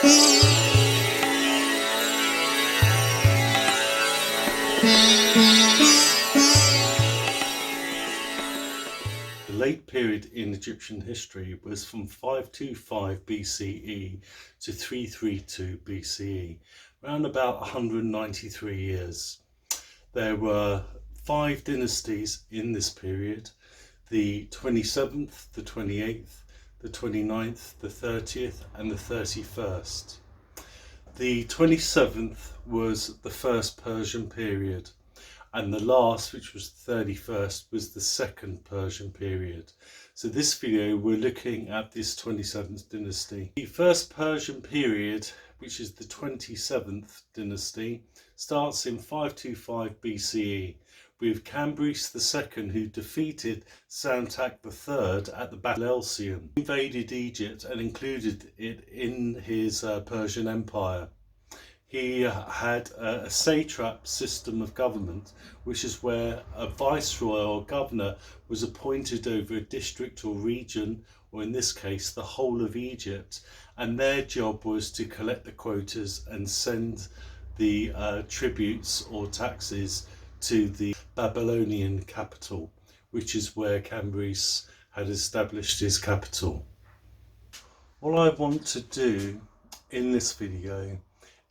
The late period in Egyptian history was from 525 BCE to 332 BCE, around about 193 years. There were 5 dynasties in this period: the 27th, the 28th, the 29th, the 30th and the 31st. The 27th was the first Persian period, and the last, which was the 31st, was the second Persian period. So this video we're looking at this 27th dynasty. The first Persian period, which is the 27th dynasty, starts in 525 BCE with Cambyses II, who defeated Psamtik III at the Battle of Elsium. He invaded Egypt and included it in his Persian Empire. He had a satrap system of government, which is where a viceroy or governor was appointed over a district or region, or in this case the whole of Egypt, and their job was to collect the quotas and send the tributes or taxes to the Babylonian capital, which is where Cambyses had established his capital. What I want to do in this video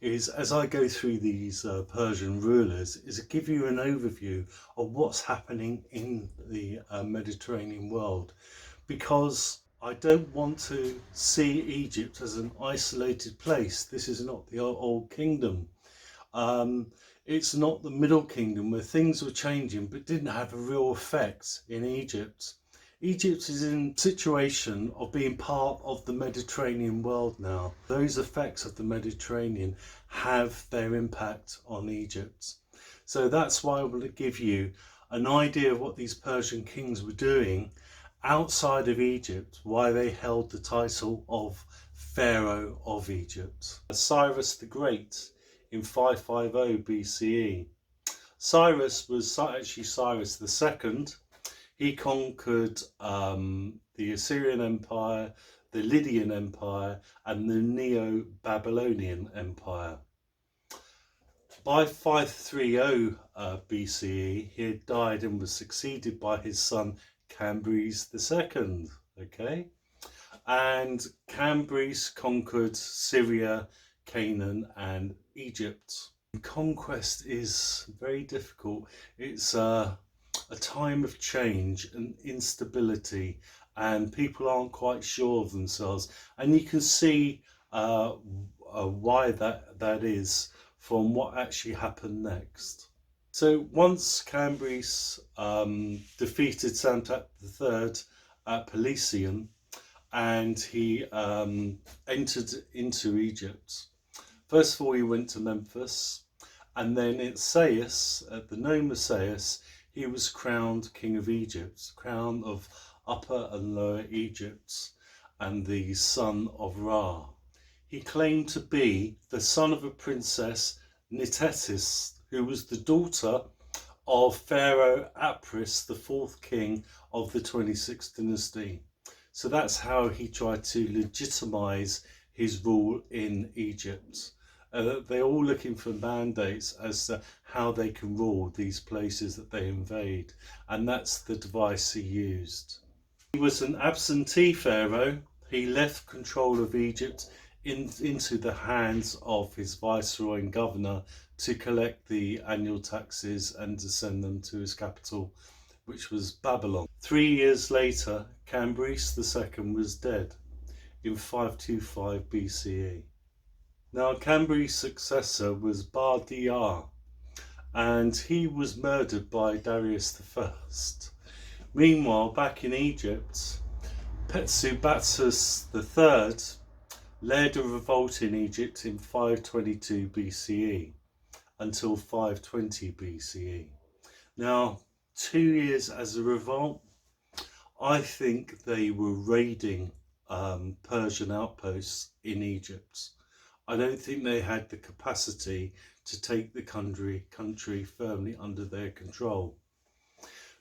is, as I go through these Persian rulers, is to give you an overview of what's happening in the Mediterranean world, because I don't want to see Egypt as an isolated place. This is not the old kingdom. It's not the Middle Kingdom where things were changing but didn't have a real effect in Egypt. Egypt is in a situation of being part of the Mediterranean world now. Those effects of the Mediterranean have their impact on Egypt. So that's why I want to give you an idea of what these Persian kings were doing outside of Egypt, why they held the title of Pharaoh of Egypt. Cyrus the Great in 550 BCE. Cyrus was actually Cyrus II. He conquered the Assyrian Empire, the Lydian Empire and the Neo-Babylonian Empire. By 530 BCE, he had died and was succeeded by his son Cambyses II. Okay, and Cambyses conquered Syria, Canaan and Egypt. Conquest is very difficult. It's a time of change and instability, and people aren't quite sure of themselves, and you can see why that is from what actually happened next. So once Cambyses defeated Psamtik III at Pelusium, and he entered into Egypt. First of all, he went to Memphis, and then at Sais, at the nome of Sais, he was crowned King of Egypt, crown of Upper and Lower Egypt, and the son of Ra. He claimed to be the son of a princess, Nitetis, who was the daughter of Pharaoh Apis, the 4th king of the 26th dynasty. So that's how he tried to legitimize his rule in Egypt. They're all looking for mandates as to how they can rule these places that they invade, and that's the device he used. He was an absentee pharaoh. He left control of Egypt into the hands of his viceroy and governor to collect the annual taxes and to send them to his capital, which was Babylon. 3 years later, Cambyses II was dead in 525 BCE. Now Cambyses' successor was Bar-Diyar, and he was murdered by Darius I. Meanwhile, back in Egypt, Petsubatus III led a revolt in Egypt in 522 BCE until 520 BCE. Now, 2 years as a revolt, I think they were raiding Persian outposts in Egypt. I don't think they had the capacity to take the country firmly under their control,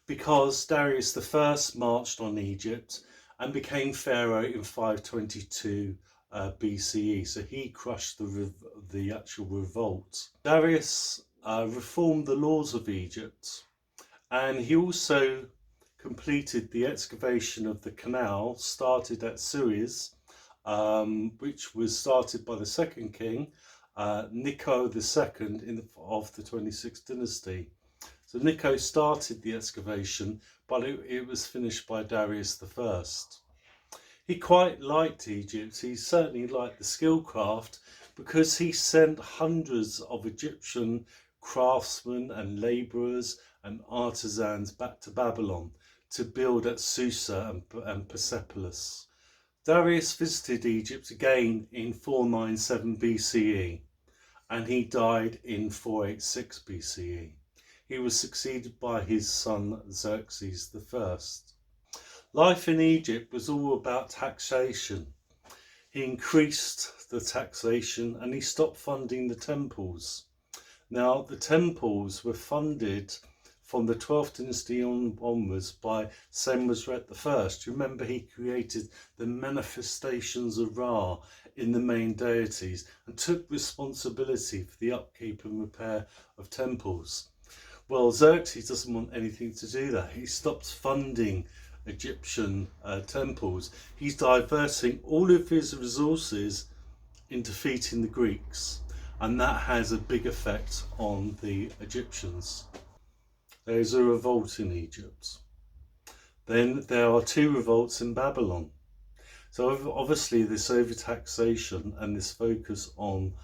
because Darius I marched on Egypt and became pharaoh in 522 BCE. So he crushed the actual revolt. Darius reformed the laws of Egypt, and he also completed the excavation of the canal started at Suez, which was started by the second king, Nico II of the 26th dynasty. So Nico started the excavation, but it was finished by Darius I. He quite liked Egypt. He certainly liked the skillcraft because he sent hundreds of Egyptian craftsmen and labourers and artisans back to Babylon to build at Susa and Persepolis. Darius visited Egypt again in 497 BCE, and he died in 486 BCE. He was succeeded by his son Xerxes I. Life in Egypt was all about taxation. He increased the taxation and he stopped funding the temples. Now, the temples were funded from the 12th dynasty onwards by Senusret I. Remember, he created the manifestations of Ra in the main deities and took responsibility for the upkeep and repair of temples. Well, Xerxes doesn't want anything to do that. He stops funding Egyptian temples. He's diverting all of his resources in defeating the Greeks, and that has a big effect on the Egyptians. There is a revolt in Egypt. Then there are two revolts in Babylon. So obviously this overtaxation and this focus on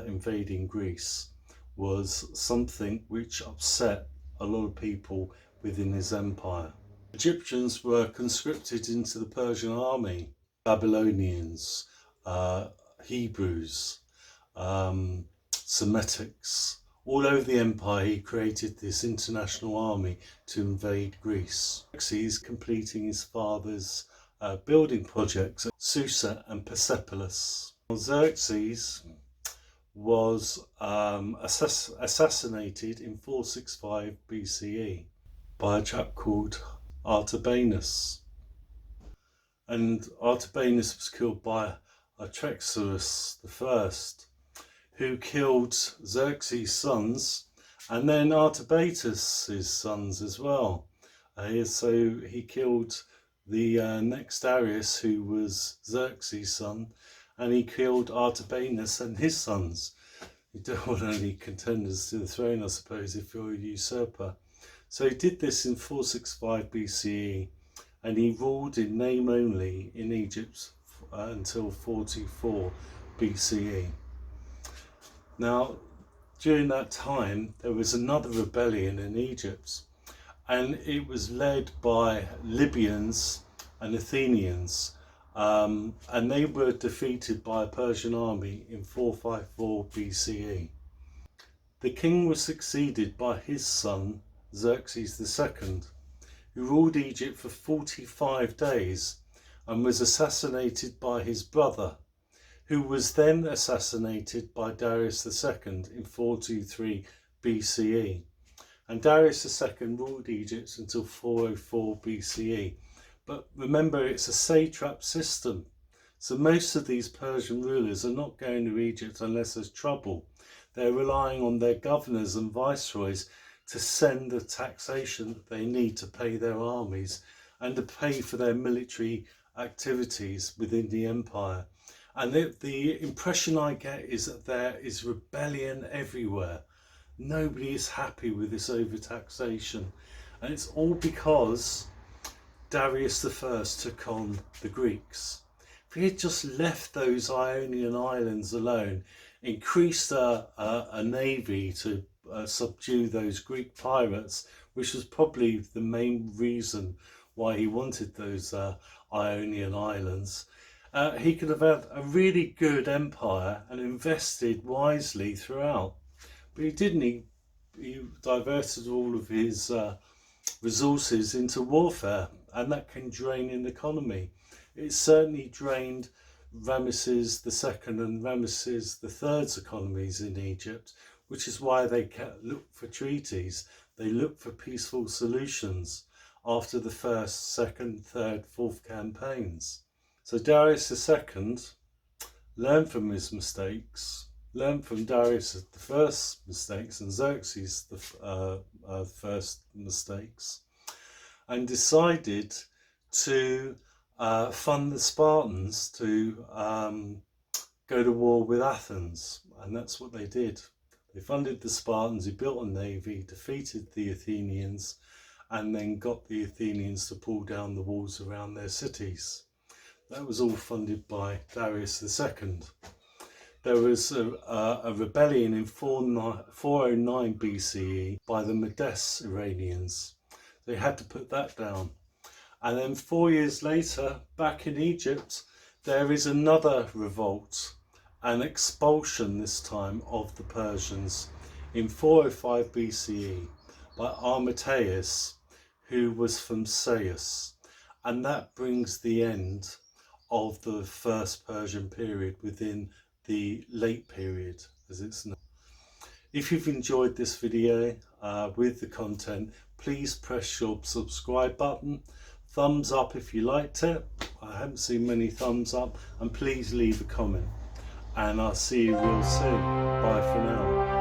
invading Greece was something which upset a lot of people within his empire. Egyptians were conscripted into the Persian army. Babylonians, Hebrews, Semitics, all over the empire. He created this international army to invade Greece. Xerxes completing his father's building projects at Susa and Persepolis. Xerxes was assassinated in 465 BCE by a chap called Artabanus. And Artabanus was killed by Cyrus I, who killed Xerxes' sons and then Artabatus' sons as well. So he killed the next Darius, who was Xerxes' son, and he killed Artabanus and his sons. You don't want any contenders to the throne, I suppose, if you're a usurper. So he did this in 465 BCE, and he ruled in name only in Egypt until 44 BCE. Now, during that time, there was another rebellion in Egypt, and it was led by Libyans and Athenians, and they were defeated by a Persian army in 454 BCE. The king was succeeded by his son, Xerxes II, who ruled Egypt for 45 days and was assassinated by his brother, who was then assassinated by Darius II in 423 BCE. And Darius II ruled Egypt until 404 BCE. But remember, it's a satrap system. So most of these Persian rulers are not going to Egypt unless there's trouble. They're relying on their governors and viceroys to send the taxation that they need to pay their armies and to pay for their military activities within the empire. And the impression I get is that there is rebellion everywhere. Nobody is happy with this overtaxation. And it's all because Darius I took on the Greeks. If he had just left those Ionian islands alone, increased a navy to subdue those Greek pirates, which was probably the main reason why he wanted those Ionian islands, he could have had a really good empire and invested wisely throughout. But he didn't. He diverted all of his resources into warfare, and that can drain an economy. It certainly drained Ramesses II and Ramesses III's economies in Egypt, which is why they looked for treaties. They looked for peaceful solutions after the first, second, third, fourth campaigns. So Darius II learned from his mistakes, learned from Darius the first mistakes and Xerxes the first mistakes, and decided to fund the Spartans to go to war with Athens. And that's what they did. They funded the Spartans, who built a navy, defeated the Athenians, and then got the Athenians to pull down the walls around their cities. That was all funded by Darius II. There was a rebellion in 409 BCE by the Iranians. They had to put that down. And then 4 years later, back in Egypt, there is another revolt, an expulsion this time of the Persians in 405 BCE by Armitaeus, who was from Sais. And that brings the end of the first Persian period within the late period, as it's known. If you've enjoyed this video with the content, please press your subscribe button. Thumbs up if you liked it. I haven't seen many thumbs up. And please leave a comment. And I'll see you real soon. Bye for now.